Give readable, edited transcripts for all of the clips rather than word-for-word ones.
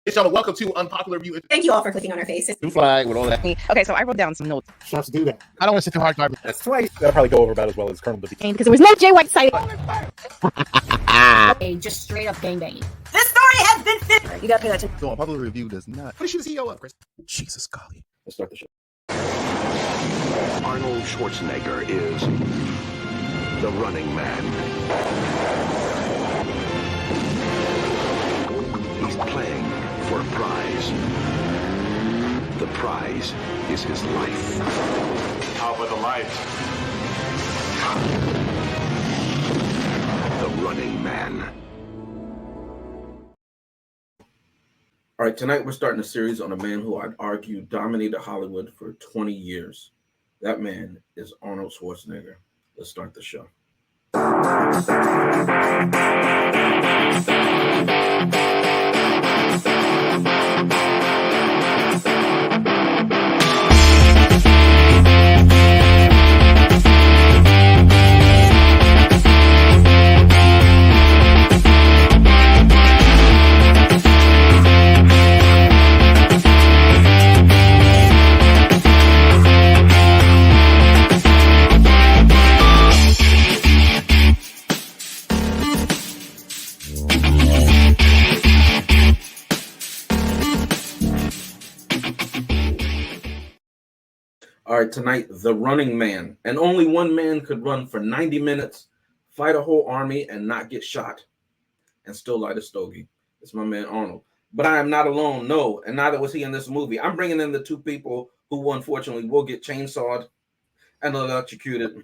Welcome to Unpopular View. Thank you all for clicking on our faces. New flag with all that. Okay, so I wrote down some notes. Shots do that. I don't want to sit too hard. That's twice. That'll probably go over about as well as Colonel Dippy. Because there was no Jay White side. Okay, just straight up gangbanging. This story has been fit. You gotta pay attention. So Unpopular Review does not. What is she the CEO of, Chris? Jesus, golly. Let's start the show. Arnold Schwarzenegger is the Running Man. He's playing for a prize. The prize is his life. How about the life? The Running Man. All right, tonight we're starting a series on a man who I'd argue dominated Hollywood for 20 years. That man is Arnold Schwarzenegger. Let's start the show. All right, tonight, the Running Man. And only one man could run for 90 minutes, fight a whole army, and not get shot, and still light a stogie. It's my man, Arnold. But I am not alone, no, and neither was he in this movie. I'm bringing in the two people who, unfortunately, will get chainsawed and electrocuted.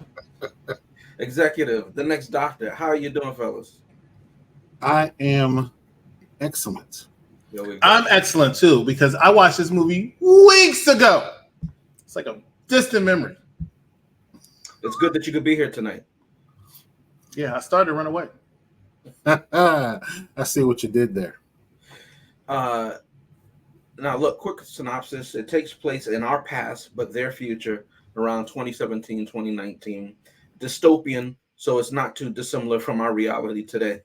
Executive, the next doctor. How are you doing, fellas? I am excellent. I'm excellent, too, because I watched this movie weeks ago. It's like a distant memory. It's good that you could be here tonight. Yeah, I started to run away. I see what you did there. Now, look, quick synopsis. It takes place in our past, but their future, around 2017, 2019. Dystopian, so it's not too dissimilar from our reality today.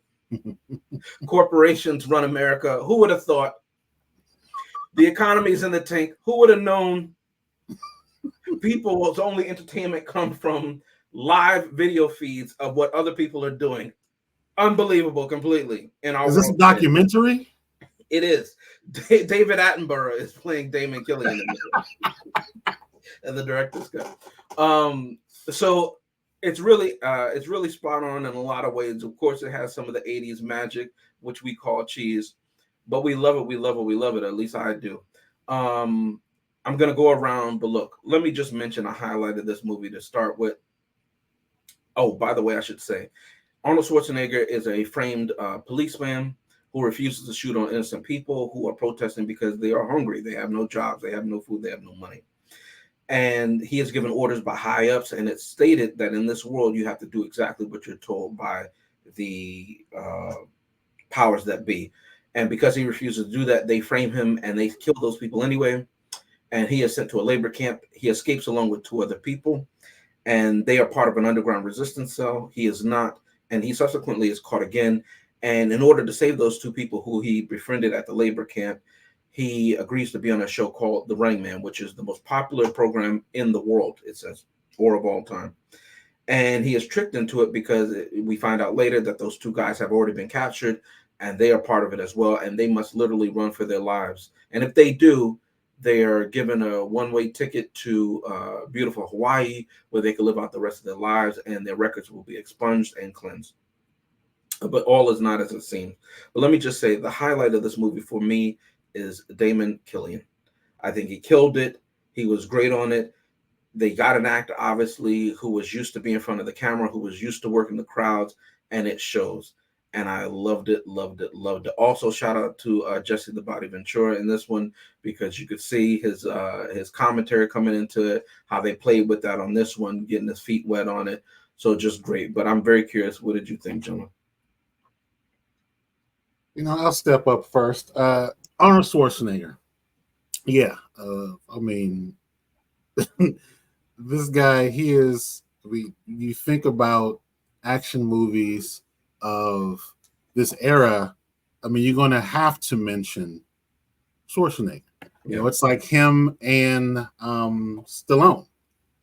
Corporations run America. Who would have thought? The economy's in the tank. Who would have known? People's only entertainment comes from live video feeds of what other people are doing. Unbelievable, completely. In our Is this a documentary? It is. David Attenborough is playing Damon Killian and the director's cut. So it's really spot on in a lot of ways. Of course, it has some of the 80s magic, which we call cheese, but we love it. We love it. We love it. At least I do. I'm going to go around, but look, let me just mention a highlight of this movie to start with. Oh, by the way, I should say, Arnold Schwarzenegger is a framed policeman who refuses to shoot on innocent people who are protesting because they are hungry. They have no jobs. They have no food. They have no money. And he is given orders by high-ups, and it's stated that in this world, you have to do exactly what you're told by the powers that be. And because he refuses to do that, they frame him, and they kill those people anyway. And he is sent to a labor camp. He escapes along with two other people, and they are part of an underground resistance cell. He is not, and he subsequently is caught again. And in order to save those two people who he befriended at the labor camp, he agrees to be on a show called The Running Man, which is the most popular program in the world, it says, or of all time. And he is tricked into it because we find out later that those two guys have already been captured, and they are part of it as well, and they must literally run for their lives. And if they do, they are given a one-way ticket to beautiful Hawaii, where they can live out the rest of their lives, and their records will be expunged and cleansed. But all is not as it seems. But let me just say, the highlight of this movie for me is Damon Killian. I think he killed it. He was great on it. They got an actor, obviously, who was used to being in front of the camera, who was used to working the crowds, and it shows. And I loved it, loved it, loved it. Also, shout out to Jesse the Body Ventura in this one, because you could see his commentary coming into it, how they played with that on this one, getting his feet wet on it. So just great. But I'm very curious. What did you think, gentlemen? I'll step up first. Arnold Schwarzenegger. Yeah. I mean, this guy, you think about action movies of this era. I mean, you're going to have to mention Schwarzenegger. You know, it's like him and Stallone.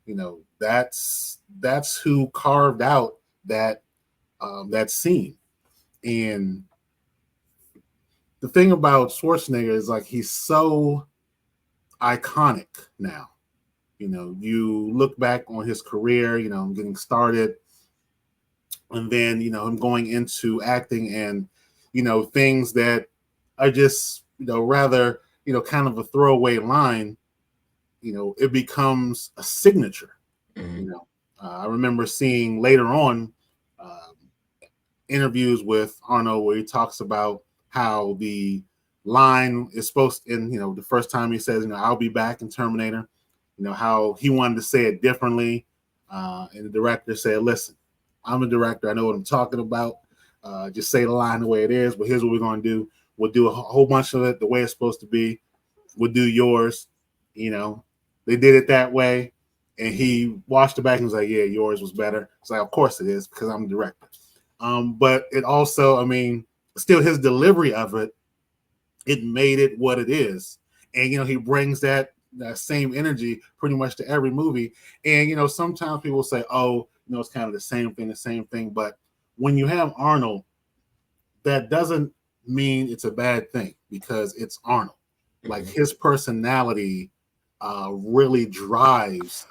You know, that's who carved out that scene. And the thing about Schwarzenegger is like he's so iconic now. You know, you look back on his career, you know, getting started, and then, you know, him going into acting and, you know, things that are just, you know, rather, you know, kind of a throwaway line, you know, it becomes a signature. You know, I remember seeing later on interviews with Arnold where he talks about how the line is supposed to, and, you know, the first time he says, you know, I'll be back in Terminator, you know, how he wanted to say it differently. And the director said, listen, I'm a director. I know what I'm talking about. Just say the line the way it is. But here's what we're going to do. We'll do a whole bunch of it the way it's supposed to be. We'll do yours. You know, they did it that way. And he watched it back and was like, yeah, yours was better. It's like, of course it is, because I'm the director. But it also, I mean, still his delivery of it, it made it what it is. And, you know, he brings that same energy pretty much to every movie. And, you know, sometimes people say, oh, you know, it's kind of the same thing. But when you have Arnold, that doesn't mean it's a bad thing, because it's Arnold. Like, his personality really drives,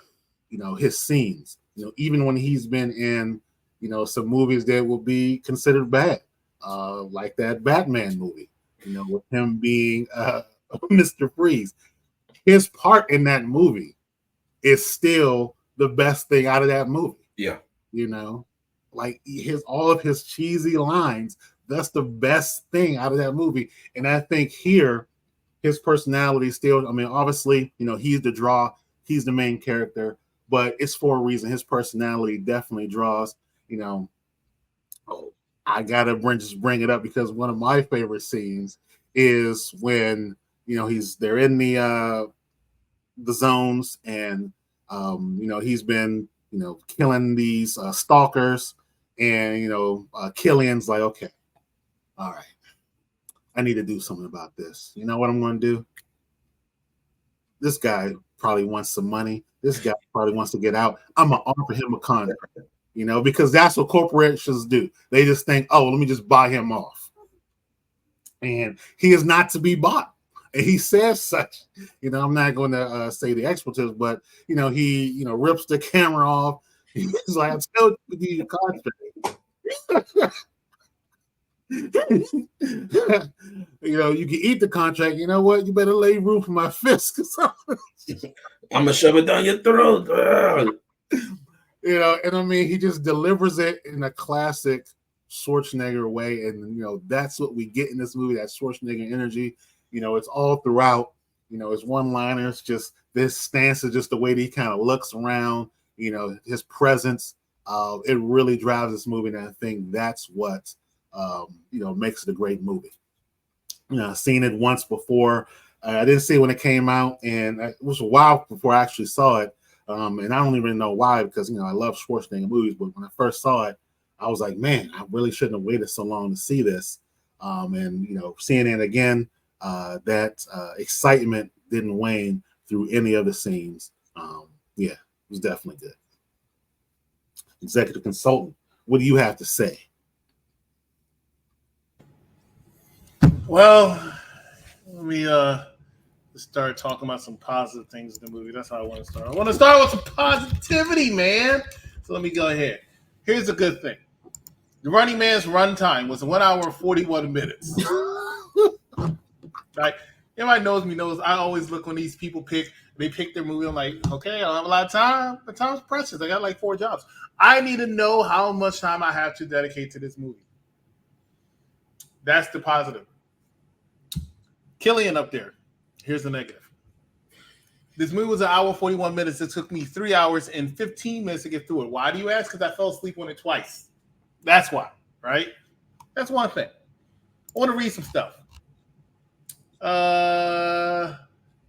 you know, his scenes. You know, even when he's been in, you know, some movies that will be considered bad, like that Batman movie, you know, with him being Mr. Freeze. His part in that movie is still the best thing out of that movie. Yeah. You know, like all of his cheesy lines, that's the best thing out of that movie. And I think here, his personality still, I mean, obviously, you know, he's the draw, he's the main character, but it's for a reason. His personality definitely draws, you know. Oh, I gotta bring it up because one of my favorite scenes is when, you know, they're in the zones, and you know, he's been, you know, killing these stalkers, and, you know, Killian's like, okay, all right, I need to do something about this. You know what I'm going to do? This guy probably wants some money. This guy probably wants to get out. I'm going to offer him a contract, you know, because that's what corporations do. They just think, oh, let me just buy him off. And he is not to be bought. And he says such, you know, I'm not going to say the expletives, but, you know, he, you know, rips the camera off. He's like, I'm still to give you a contract. You know, you can eat the contract. You know what? You better lay room for my fist. I'm gonna shove it down your throat. You know, and I mean, he just delivers it in a classic Schwarzenegger way, and, you know, that's what we get in this movie. That Schwarzenegger energy. You know, it's all throughout. You know, his one-liners, just this stance is just the way that he kind of looks around. You know, his presence. It really drives this movie, and I think that's what. You know, makes it a great movie. You know, I've seen it once before. I didn't see it when it came out, and it was a while before I actually saw it. And I don't even know why, because, you know, I love Schwarzenegger movies, but when I first saw it, I was like, man, I really shouldn't have waited so long to see this. And, you know, seeing it again, that excitement didn't wane through any of the scenes. Yeah, it was definitely good. Executive consultant, what do you have to say? Well, let me start talking about some positive things in the movie. That's how I want to start. I want to start with some positivity, man. So let me go ahead. Here's a good thing. The Running Man's runtime was 1 hour and 41 minutes. Like, everybody knows I always look when these people pick their movie. I'm like, okay, I don't have a lot of time. The time's precious. I got like 4 jobs. I need to know how much time I have to dedicate to this movie. That's the positive. Killian up there. Here's the negative. This movie was 1 hour 41 minutes. It took me 3 hours and 15 minutes to get through it. Why do you ask? Because I fell asleep on it twice. That's why, right? That's one thing. I want to read some stuff.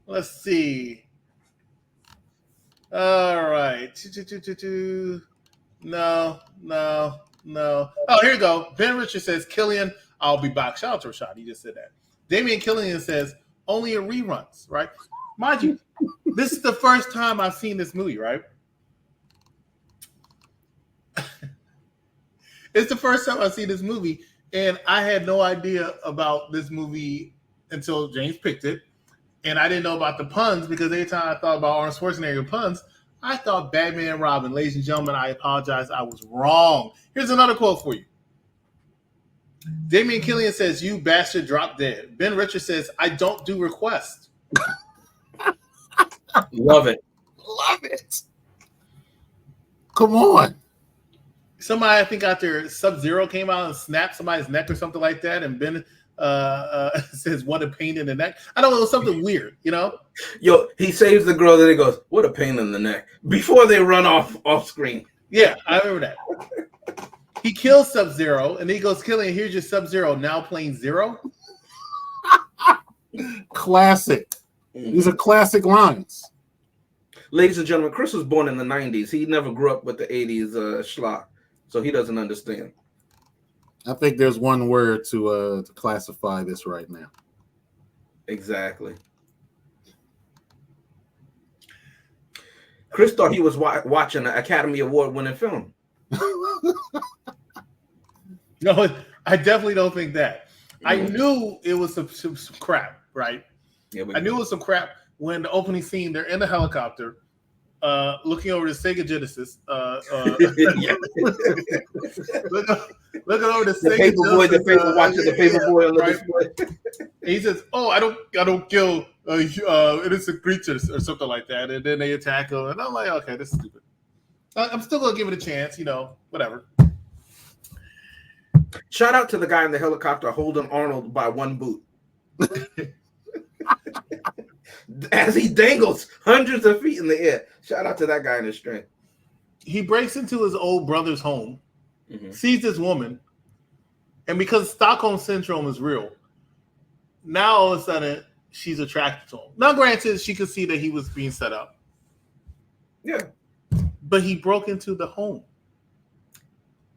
Let's see. All right. No. Oh, here you go. Ben Richard says, Killian, I'll be back. Shout out to Rashad. He just said that. Damian Killian says, only in reruns, right? Mind you, this is the first time I've seen this movie, right? It's the first time I've seen this movie, and I had no idea about this movie until James picked it. And I didn't know about the puns because every time I thought about Arnold Schwarzenegger puns, I thought Batman and Robin. Ladies and gentlemen, I apologize. I was wrong. Here's another quote for you. Damian Killian says, "You bastard, drop dead." Ben Richards says, "I don't do requests." Love it. Love it. Come on. Somebody, I think after Sub-Zero came out and snapped somebody's neck or something like that, and Ben says, "What a pain in the neck." I don't know, it was something weird, you know? Yo, he saves the girl, then he goes, "What a pain in the neck," before they run off screen. Yeah, I remember that. He kills Sub-Zero, and he goes, "Killian, here's your Sub-Zero, now playing Zero." Classic. These are classic lines. Ladies and gentlemen, Chris was born in the 90s. He never grew up with the 80s schlock, so he doesn't understand. I think there's one word to classify this right now. Exactly. Chris thought he was watching an Academy Award-winning film. No, I definitely don't think that. I knew it was some crap, right? Yeah, I knew it was some crap when the opening scene, they're in the helicopter, looking over the Sega Genesis. looking over the Sega Paperboy, Genesis. the paper watching the Paperboy on the display. And he says, "Oh, I don't kill innocent creatures," or something like that. And then they attack him, and I'm like, "Okay, this is stupid." I'm still gonna give it a chance, you know, whatever. Shout out to the guy in the helicopter holding Arnold by one boot. As he dangles hundreds of feet in the air. Shout out to that guy in the strength. He breaks into his old brother's home, sees this woman, and because Stockholm Syndrome is real, now all of a sudden she's attracted to him. Now, granted, she could see that he was being set up. Yeah. But he broke into the home.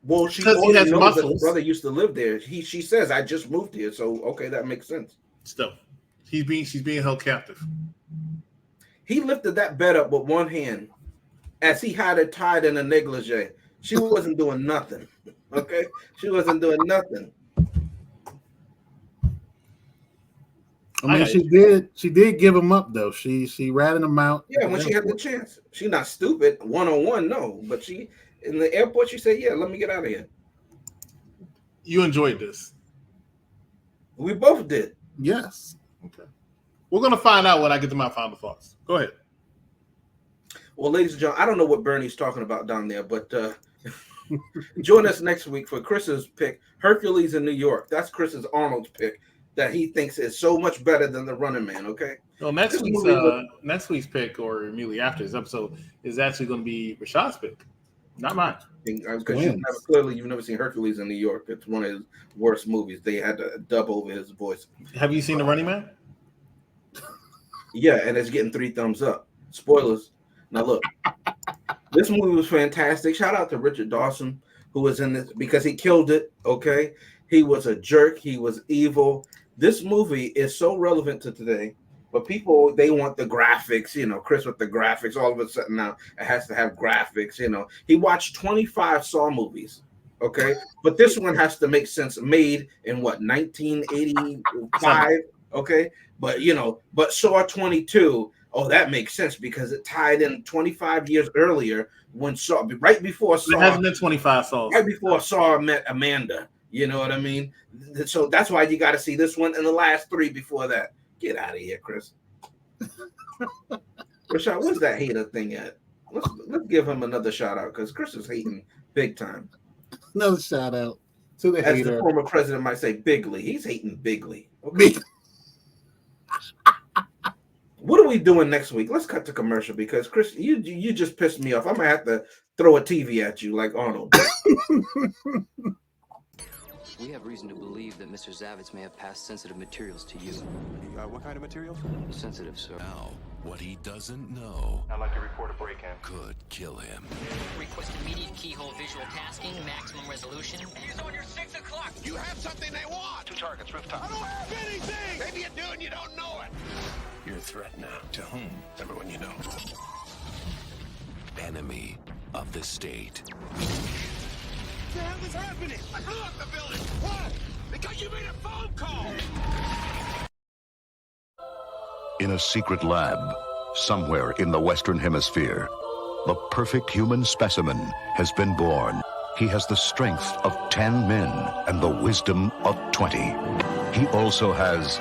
Well, she Because he only has knows that muscles. his brother used to live there. She says, "I just moved here," so okay, that makes sense. Still, she's being held captive. He lifted that bed up with one hand as he had it tied in a negligee. She wasn't doing nothing. Okay? She wasn't doing nothing. I mean, she did give him up though. She ratted him out. Yeah, when she had the chance. She's not stupid. 101, no. But she in the airport, she said, "Yeah, let me get out of here." You enjoyed this. We both did. Yes. Okay. We're gonna find out when I get to my final thoughts. Go ahead. Well, ladies and gentlemen, I don't know what Bernie's talking about down there, but join us next week for Chris's pick, Hercules in New York. That's Chris's Arnold's pick that he thinks is so much better than the Running Man, okay? Well, next week's pick, or immediately after this episode, is actually going to be Rashad's pick, not mine. Because you've never seen Hercules in New York. It's one of his worst movies. They had to dub over his voice. Have you seen The Running Man? Yeah, and it's getting 3 thumbs up. Spoilers. Now look, this movie was fantastic. Shout out to Richard Dawson, who was in this because he killed it. Okay, he was a jerk. He was evil. This movie is so relevant to today, but people, they want the graphics. You know, Chris with the graphics. All of a sudden now it has to have graphics. You know, he watched 25 Saw movies. Okay, but this one has to make sense. Made in what, 1985? Okay, but but Saw 22. Oh, that makes sense because it tied in 25 years earlier when Saw, right before Saw. It hasn't been 25 Saws. Right before Saw met Amanda. You know what I mean? So that's why you got to see this one and the last 3 before that. Get out of here, Chris. Rashad, where's that hater thing at? Let's give him another shout out because Chris is hating big time. Another shout out to the As hater. the former president might say, bigly. He's hating bigly. Okay. What are we doing next week? Let's cut to commercial because Chris, you just pissed me off. I might have to throw a TV at you like Arnold. We have reason to believe that Mr. Zavitz may have passed sensitive materials to you. What kind of materials? Sensitive, sir. Now, what he doesn't know I'd like to report a break-in. could kill him. Request immediate keyhole visual tasking, maximum resolution. He's on your 6 o'clock Look, you have something they want. 2 targets, rooftop. I don't have anything. Maybe you do and you don't know it. You're a threat now. To whom? Everyone you know. Enemy of the state. What the hell is happening? I blew up the building. Why? Because you made a phone call. In a secret lab, somewhere in the Western Hemisphere, the perfect human specimen has been born. He has the strength of 10 men and the wisdom of 20. He also has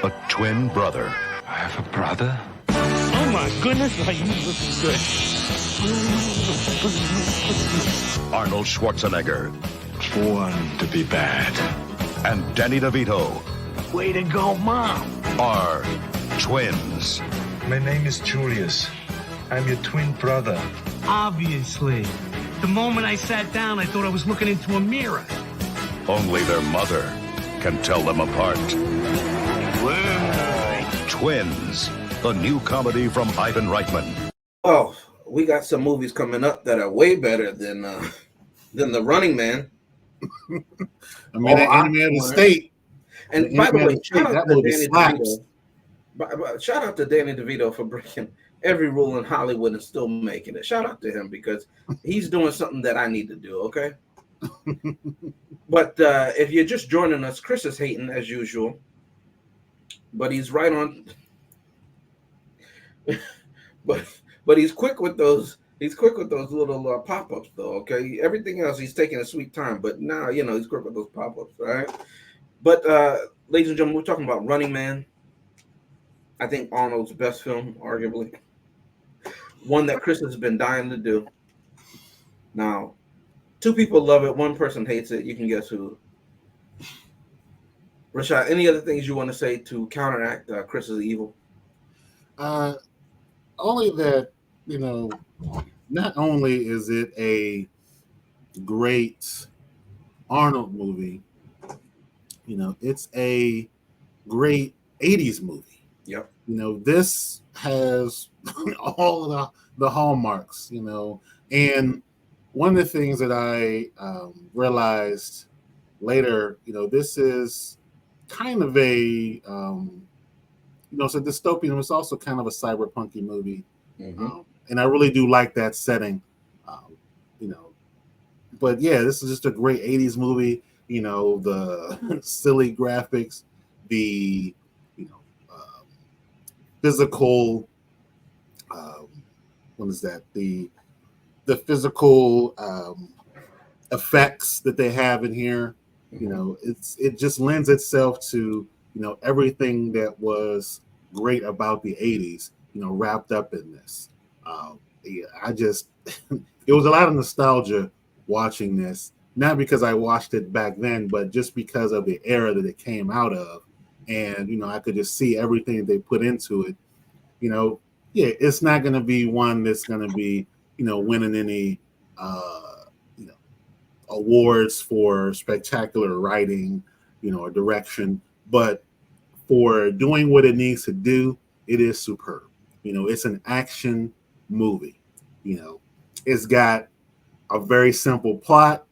a twin brother. I have a brother? Oh my goodness, are you looking good? Arnold Schwarzenegger. Born to be bad. And Danny DeVito. Way to go, Mom. Are twins. My name is Julius. I'm your twin brother. Obviously. The moment I sat down, I thought I was looking into a mirror. Only their mother can tell them apart. Word. Twins, the new comedy from Ivan Reitman. Oh, we got some movies coming up that are way better than the Running Man. I mean, the Enemy of the State. And by the way, shout out to Danny DeVito. Shout out to Danny DeVito for breaking every rule in Hollywood and still making it. Shout out to him because he's doing something that I need to do, okay? But if you're just joining us, Chris is hating as usual. But he's right on. but he's quick with those. He's quick with those little pop-ups, though. Okay, everything else he's taking a sweet time. But now he's quick with those pop-ups, all right? But ladies and gentlemen, we're talking about Running Man. I think Arnold's best film, arguably. One that Chris has been dying to do. Now, 2 people love it. 1 person hates it. You can guess who. Rashad, any other things you want to say to counteract Chris's evil? Only that, not only is it a great Arnold movie, it's a great 80s movie. Yep. This has all of the hallmarks, and one of the things that I realized later, this is kind of a, it's a dystopian. It's also kind of a cyberpunky movie. Mm-hmm. And I really do like that setting, but yeah, this is just a great 80s movie. The silly graphics, the physical, what is that? The physical effects that they have in here. It just lends itself to everything that was great about the 80s. Wrapped up in this. It was a lot of nostalgia watching this. Not because I watched it back then, but just because of the era that it came out of. And, I could just see everything they put into it. It's not going to be one that's going to be, winning any, awards for spectacular writing, or direction. But for doing what it needs to do, it is superb. It's an action movie. It's got a very simple plot,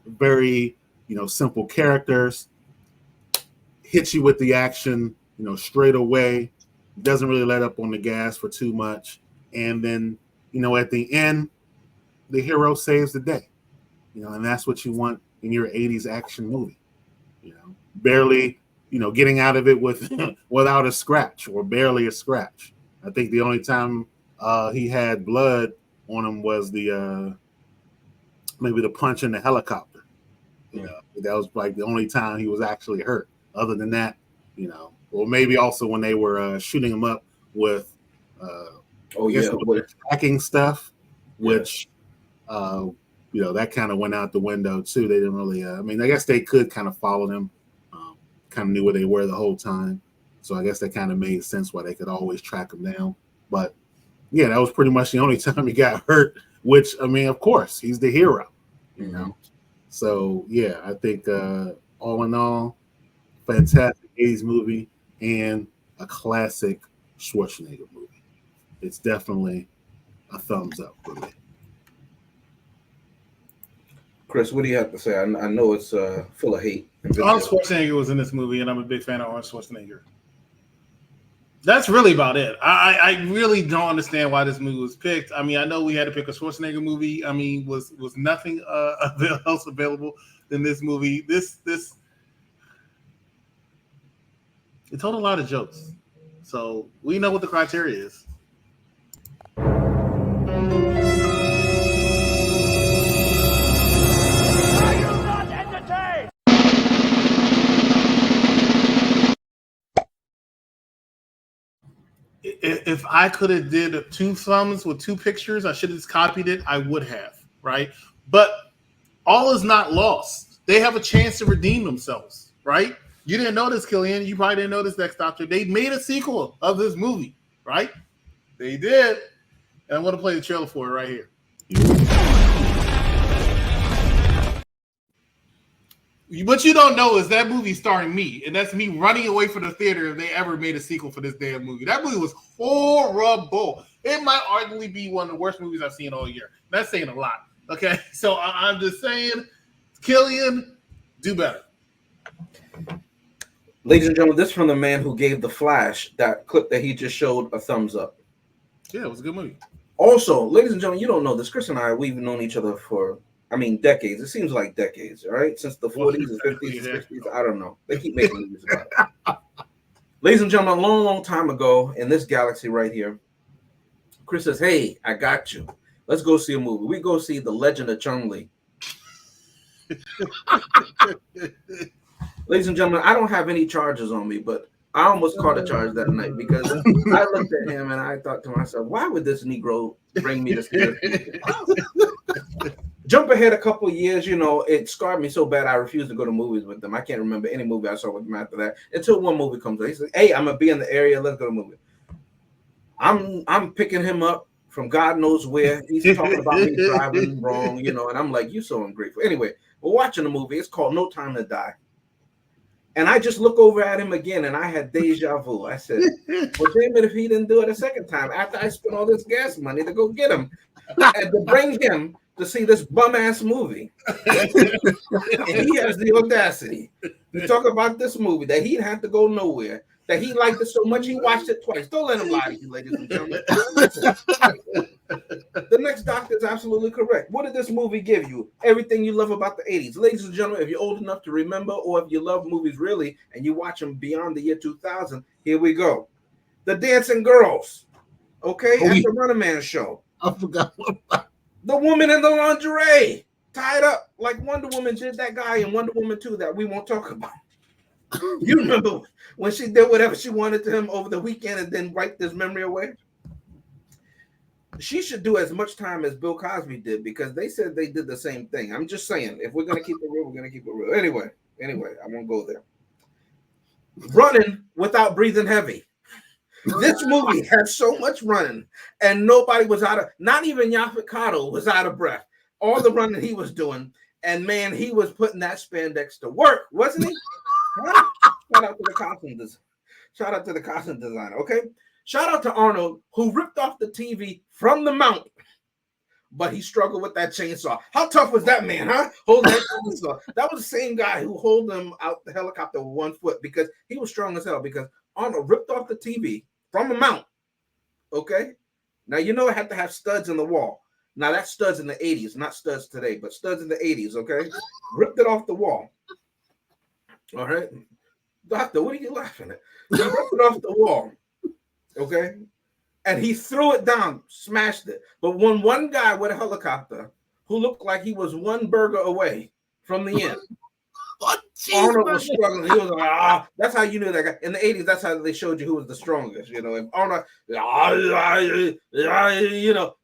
very, simple characters, hits you with the action, straight away, doesn't really let up on the gas for too much. And then, at the end, the hero saves the day, and that's what you want in your 80s action movie, barely, getting out of it with without a scratch or barely a scratch. I think the only time he had blood on him was the maybe the punch in the helicopter. That was like the only time he was actually hurt. Other than that, or maybe also when they were shooting him up with tracking stuff, which that kind of went out the window too. They didn't really. I guess they could kind of follow them, kind of knew where they were the whole time. So I guess that kind of made sense why they could always track him down. But yeah, that was pretty much the only time he got hurt. Which of course, he's the hero. So yeah, I think all in all, fantastic 80s movie and a classic Schwarzenegger movie. It's definitely a thumbs up for me. Chris, what do you have to say? I know it's full of hate. Arnold Schwarzenegger was in this movie, and I'm a big fan of Arnold Schwarzenegger. That's really about it. I really don't understand why this movie was picked. I mean, I know we had to pick a Schwarzenegger movie. I mean, was nothing else available than this movie. This it told a lot of jokes, so we know what the criteria is. If I could have did 2 thumbs with 2 pictures, I should have just copied it. I would have, right? But all is not lost. They have a chance to redeem themselves, right? You didn't notice, Killian. You probably didn't notice, Next Doctor. They made a sequel of this movie, right? They did. And I'm going to play the trailer for it right here. What you don't know is that movie starring me, and that's me running away from the theater if they ever made a sequel for this damn movie. That movie was horrible. It might arguably be one of the worst movies I've seen all year. That's saying a lot. Okay, so I'm just saying, Killian, do better. Ladies and gentlemen, this is from the man who gave The Flash that clip that he just showed a thumbs up. Yeah, it was a good movie. Also, ladies and gentlemen, you don't know this. Chris and I, we've known each other for, decades. It seems like decades, all right? Since the 40s and 50s and 60s. I don't know. They keep making movies about it. Ladies and gentlemen, a long, long time ago in this galaxy right here, Chris says, hey, I got you. Let's go see a movie. We go see The Legend of Chun-Li. Ladies and gentlemen, I don't have any charges on me, but I almost caught a charge that night because I looked at him and I thought to myself, why would this Negro bring me to see this? Jump ahead a couple of years, it scarred me so bad I refused to go to movies with them. I can't remember any movie I saw with them after that until one movie comes out. He says, hey, I'm going to be in the area. Let's go to a movie. I'm picking him up from God knows where. He's talking about me driving wrong, and I'm like, you're so ungrateful. Anyway, we're watching a movie. It's called No Time to Die. And I just look over at hum again, and I had deja vu. I said, well, damn it, if he didn't do it a second time, after I spent all this gas money to go get him, and to bring him to see this bum-ass movie. And he has the audacity to talk about this movie that he'd have to go nowhere, that he liked it so much he watched it twice. Don't let him lie to you, ladies and gentlemen. The Next Doctor is absolutely correct. What did this movie give you? Everything you love about the 80s. Ladies and gentlemen, if you're old enough to remember, or if you love movies really, and you watch them beyond the year 2000, here we go. The Dancing Girls, okay? At the Running Man show. I forgot about the woman in the lingerie, tied up like Wonder Woman did that guy in Wonder Woman 2 that we won't talk about. You remember when she did whatever she wanted to him over the weekend and then wiped his memory away? She should do as much time as Bill Cosby did because they said they did the same thing. I'm just saying, if we're going to keep it real, we're going to keep it real. Anyway, I won't go there. Running without breathing heavy. This movie has so much running, and nobody was not even Yaphet Kotto was out of breath. All the running he was doing, and man, he was putting that spandex to work, wasn't he? Shout out to the costume designer. Okay. Shout out to Arnold, who ripped off the TV from the mount, but he struggled with that chainsaw. How tough was that man, huh? Holding that chainsaw. That was the same guy who held him out the helicopter with 1 foot because he was strong as hell. Because Arnold ripped off the TV from the mount. Okay. Now it had to have studs in the wall. Now that's studs in the 80s, not studs today, but studs in the 80s. Okay. Ripped it off the wall. All right. Doctor, what are you laughing at? He ripped it off the wall. Okay. And he threw it down, smashed it. But when one guy with a helicopter who looked like he was one burger away from the end, Arnold was struggling. He was like, that's how you knew that guy. In the 80s, that's how they showed you who was the strongest. If Arnold,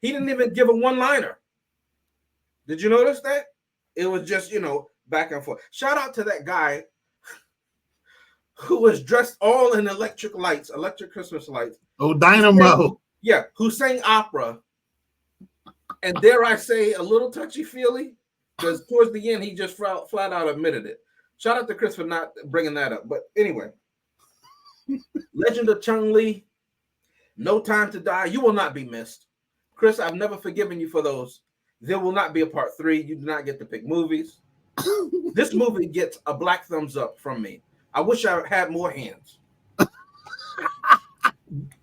he didn't even give a one-liner. Did you notice that? It was just, back and forth. Shout out to that guy who was dressed all in electric Christmas lights. Oh, Dynamo. Who sang opera. And dare I say, a little touchy-feely, because towards the end, he just flat out admitted it. Shout out to Chris for not bringing that up. But anyway, Legend of Chun-Li, No Time to Die, you will not be missed. Chris, I've never forgiven you for those There will not be a part 3. You do not get to pick movies. This movie gets a black thumbs up from me. I wish I had more hands.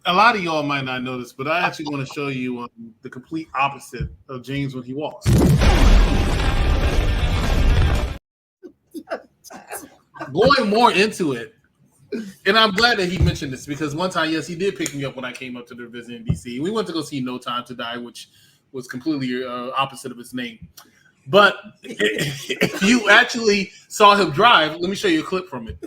A lot of y'all might not know this, but I actually want to show you the complete opposite of James when he walks. Going more into it, and I'm glad that he mentioned this because one time, yes, he did pick me up when I came up to the visit in DC. We went to go see No Time to Die, which was completely opposite of its name. But if you actually saw him drive, let me show you a clip from it.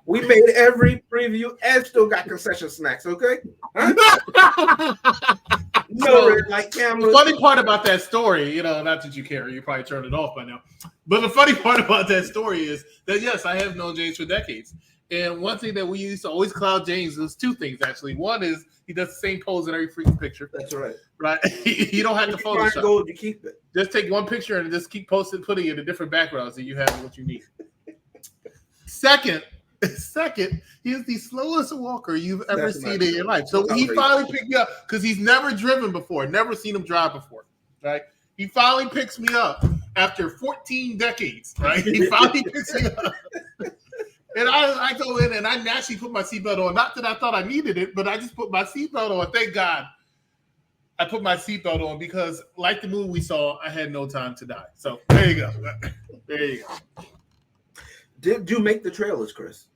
We made every preview and still got concession snacks, okay? Huh? No red light cameras. The funny part about that story, you know, not that you care, you probably turned it off by now. But the funny part about that story is that, yes, I have known James for decades. And one thing that we used to always cloud James was two things, actually. One is he does the same pose in every freaking picture. That's right. Right? You don't have to Photoshop. Gold, you keep it. Just take one picture and just keep putting it in different backgrounds and you have what you need. Second, he is the slowest walker you've ever seen in your life. So he finally picked me up because he's never driven before, never seen him drive before. Right? He finally picks me up after 14 decades. Right? He finally picks me up. And I go in and I naturally put my seatbelt on. Not that I thought I needed it, but I just put my seatbelt on. Thank God I put my seatbelt on because, like the movie we saw, I had no time to die. So there you go. There you go. Did you make the trailers, Chris?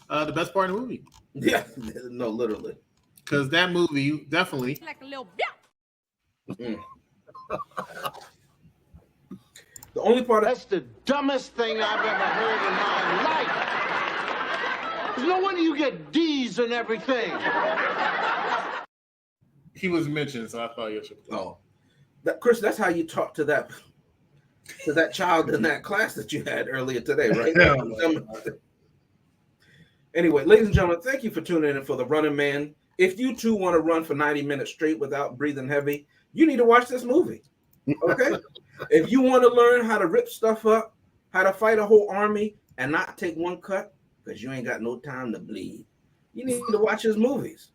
The best part of the movie. Yeah, no, literally. Because that movie definitely. Like a little The only part That's the dumbest thing I've ever heard in my life. There's no wonder you get D's and everything. He was mentioned, so I thought you should. Oh, Chris, that's how you talk to that child in that class that you had earlier today, right? Anyway, ladies and gentlemen, thank you for tuning in for the Running Man. If you too want to run for 90 minutes straight without breathing heavy, you need to watch this movie. Okay? If you want to learn how to rip stuff up, how to fight a whole army and not take one cut because you ain't got no time to bleed, you need to watch his movies.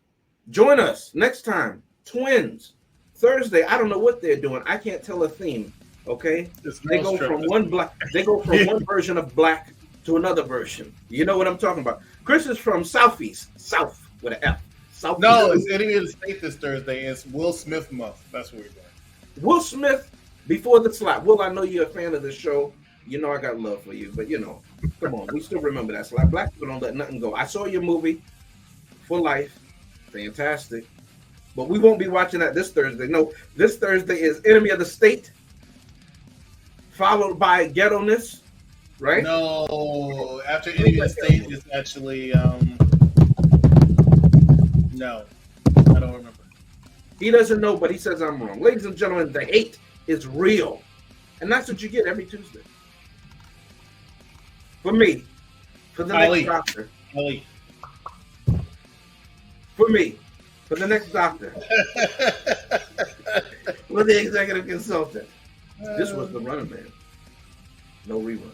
Join us next time. Twins. Thursday. I don't know what they're doing. I can't tell a theme. Okay? They go from one version of black to another version. You know what I'm talking about. Chris is from Southeast. South with an F. Southeast. No, it's Enemy of the State this Thursday. It's Will Smith month. That's what we're doing. Will Smith before the slap. Will, I know you're a fan of the show. You know I got love for you, but you know, come on, we still remember that slap. Black people don't let nothing go. I saw your movie for life. Fantastic. But we won't be watching that this Thursday. No, this Thursday is Enemy of the State, followed by Ghetto-ness, right? No, after Enemy of the State is actually no, I don't remember. He doesn't know, but he says I'm wrong. Ladies and gentlemen, the hate is real. And that's what you get every Tuesday. For me, for the next doctor. For me, for the next doctor. For the executive consultant. This was the Running Man. No rerun.